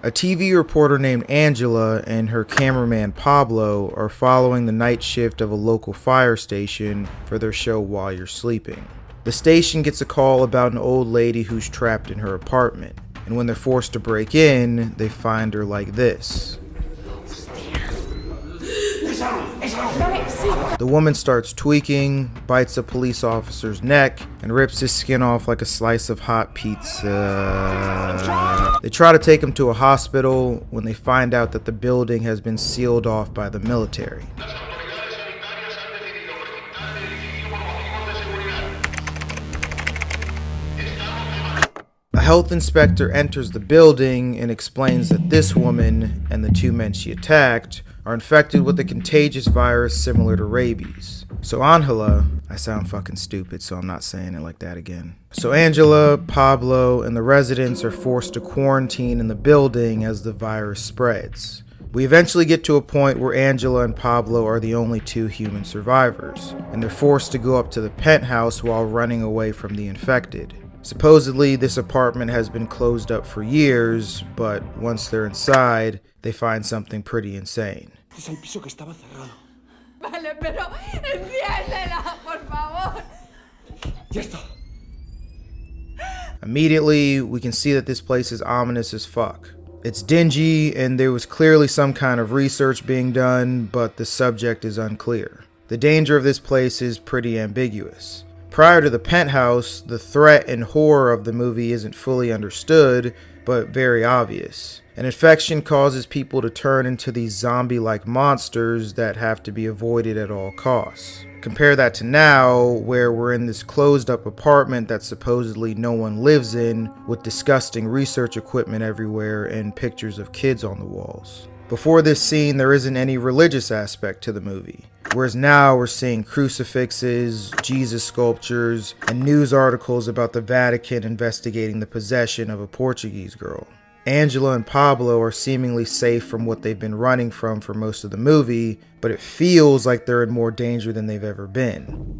A TV reporter named Angela and her cameraman Pablo are following the night shift of a local fire station for their show While You're Sleeping. The station gets a call about an old lady who's trapped in her apartment, and when they're forced to break in, they find her like this. The woman starts tweaking, bites a police officer's neck, and rips his skin off like a slice of hot pizza. They try to take him to a hospital when they find out that the building has been sealed off by the military. A health inspector enters the building and explains that this woman and the two men she attacked are infected with a contagious virus similar to rabies. So Angela, I sound fucking stupid, so I'm not saying it like that again. So Angela, Pablo, and the residents are forced to quarantine in the building as the virus spreads. We eventually get to a point where Angela and Pablo are the only two human survivors, and they're forced to go up to the penthouse while running away from the infected. Supposedly, this apartment has been closed up for years, but once they're inside, they find something pretty insane. Vale, pero enciéndela, por favor. Ya está. Immediately, we can see that this place is ominous as fuck. It's dingy, and there was clearly some kind of research being done, but the subject is unclear. The danger of this place is pretty ambiguous. Prior to the penthouse, the threat and horror of the movie isn't fully understood, but very obvious. An infection causes people to turn into these zombie-like monsters that have to be avoided at all costs. Compare that to now, where we're in this closed-up apartment that supposedly no one lives in, with disgusting research equipment everywhere and pictures of kids on the walls. Before this scene, there isn't any religious aspect to the movie. Whereas now we're seeing crucifixes, Jesus sculptures, and news articles about the Vatican investigating the possession of a Portuguese girl. Angela and Pablo are seemingly safe from what they've been running from for most of the movie, but it feels like they're in more danger than they've ever been.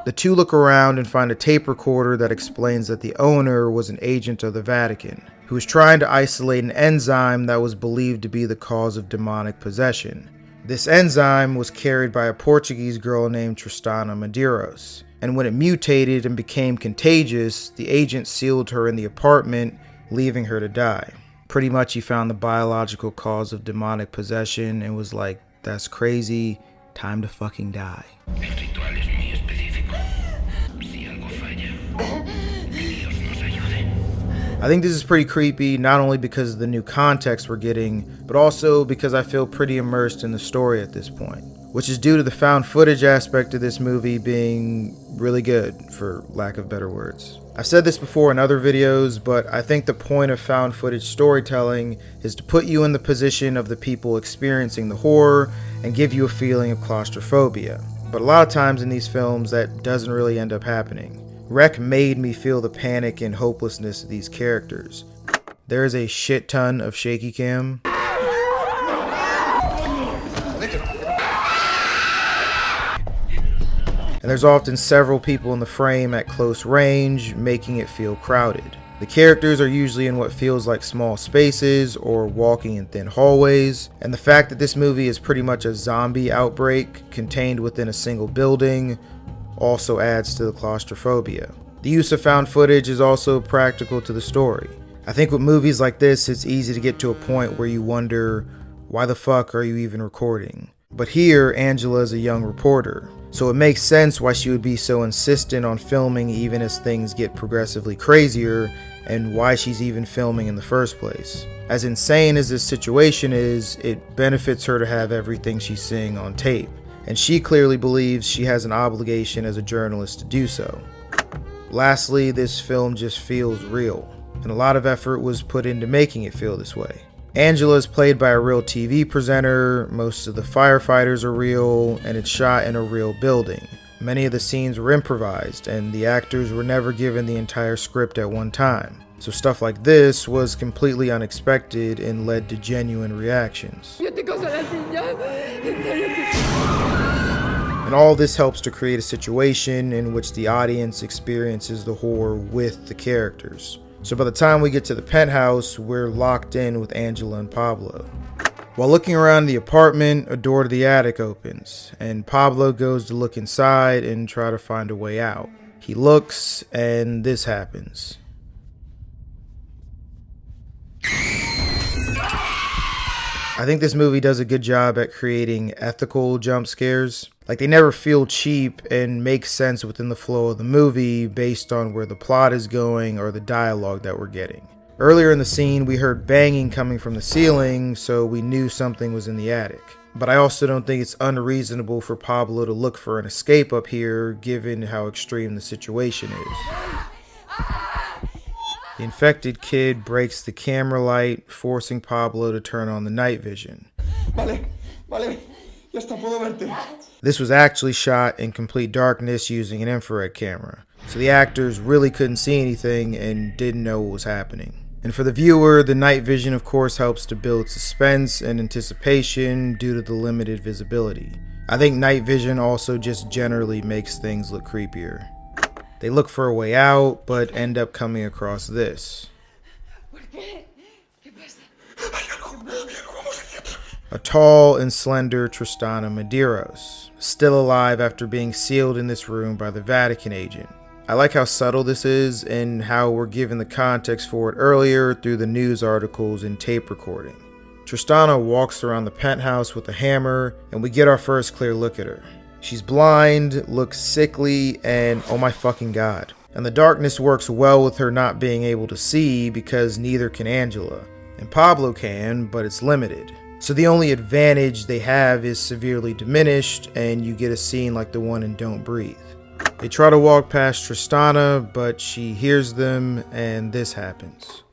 The two look around and find a tape recorder that explains that the owner was an agent of the Vatican, who was trying to isolate an enzyme that was believed to be the cause of demonic possession. This enzyme was carried by a Portuguese girl named Tristana Medeiros, and when it mutated and became contagious, the agent sealed her in the apartment, leaving her to die. Pretty much he found the biological cause of demonic possession and was like, that's crazy, time to fucking die. I think this is pretty creepy, not only because of the new context we're getting, but also because I feel pretty immersed in the story at this point, which is due to the found footage aspect of this movie being really good, for lack of better words. I've said this before in other videos, but I think the point of found footage storytelling is to put you in the position of the people experiencing the horror and give you a feeling of claustrophobia. But a lot of times in these films, that doesn't really end up happening. Rec made me feel the panic and hopelessness of these characters. There is a shit ton of shaky cam. And there's often several people in the frame at close range, making it feel crowded. The characters are usually in what feels like small spaces or walking in thin hallways, and the fact that this movie is pretty much a zombie outbreak contained within a single building also adds to the claustrophobia. The use of found footage is also practical to the story. I think with movies like this, it's easy to get to a point where you wonder, why the fuck are you even recording? But here, Angela is a young reporter, so it makes sense why she would be so insistent on filming even as things get progressively crazier, and why she's even filming in the first place. As insane as this situation is, it benefits her to have everything she's seeing on tape, and she clearly believes she has an obligation as a journalist to do so. Lastly, this film just feels real, and a lot of effort was put into making it feel this way. Angela is played by a real TV presenter, most of the firefighters are real, and it's shot in a real building. Many of the scenes were improvised, and the actors were never given the entire script at one time. So stuff like this was completely unexpected and led to genuine reactions. And And all this helps to create a situation in which the audience experiences the horror with the characters. So by the time we get to the penthouse, we're locked in with Angela and Pablo. While looking around the apartment, a door to the attic opens, and Pablo goes to look inside and try to find a way out. He looks, and this happens. I think this movie does a good job at creating ethical jump scares. Like, they never feel cheap and make sense within the flow of the movie based on where the plot is going or the dialogue that we're getting. Earlier in the scene, we heard banging coming from the ceiling, so we knew something was in the attic. But I also don't think it's unreasonable for Pablo to look for an escape up here, given how extreme the situation is. The infected kid breaks the camera light, forcing Pablo to turn on the night vision. Vale, ya está, puedo verte. This was actually shot in complete darkness using an infrared camera, so the actors really couldn't see anything and didn't know what was happening. And for the viewer, the night vision of course helps to build suspense and anticipation due to the limited visibility. I think night vision also just generally makes things look creepier. They look for a way out, but end up coming across this. A tall and slender Tristana Medeiros, still alive after being sealed in this room by the Vatican agent. I like how subtle this is and how we're given the context for it earlier through the news articles and tape recording. Tristana walks around the penthouse with a hammer, and we get our first clear look at her. She's blind, looks sickly, and oh my fucking god. And the darkness works well with her not being able to see because neither can Angela. And Pablo can, but it's limited. So the only advantage they have is severely diminished, and you get a scene like the one in Don't Breathe. They try to walk past Tristana, but she hears them, and this happens.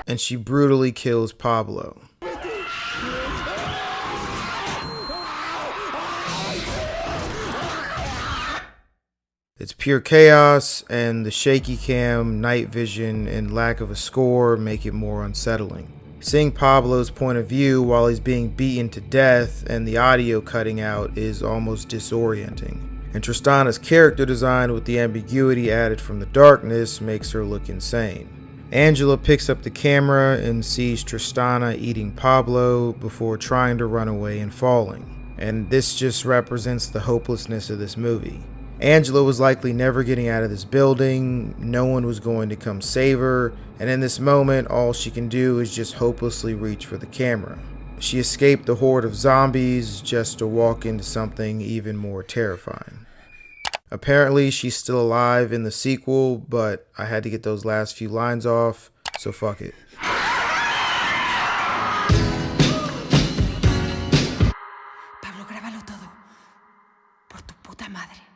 And she brutally kills Pablo. It's pure chaos, and the shaky cam, night vision, and lack of a score make it more unsettling. Seeing Pablo's point of view while he's being beaten to death and the audio cutting out is almost disorienting. And Tristana's character design with the ambiguity added from the darkness makes her look insane. Angela picks up the camera and sees Tristana eating Pablo before trying to run away and falling. And this just represents the hopelessness of this movie. Angela was likely never getting out of this building, no one was going to come save her, and in this moment all she can do is just hopelessly reach for the camera. She escaped the horde of zombies just to walk into something even more terrifying. Apparently she's still alive in the sequel, but I had to get those last few lines off, so fuck it. Pablo, grábalo todo. Por tu puta madre.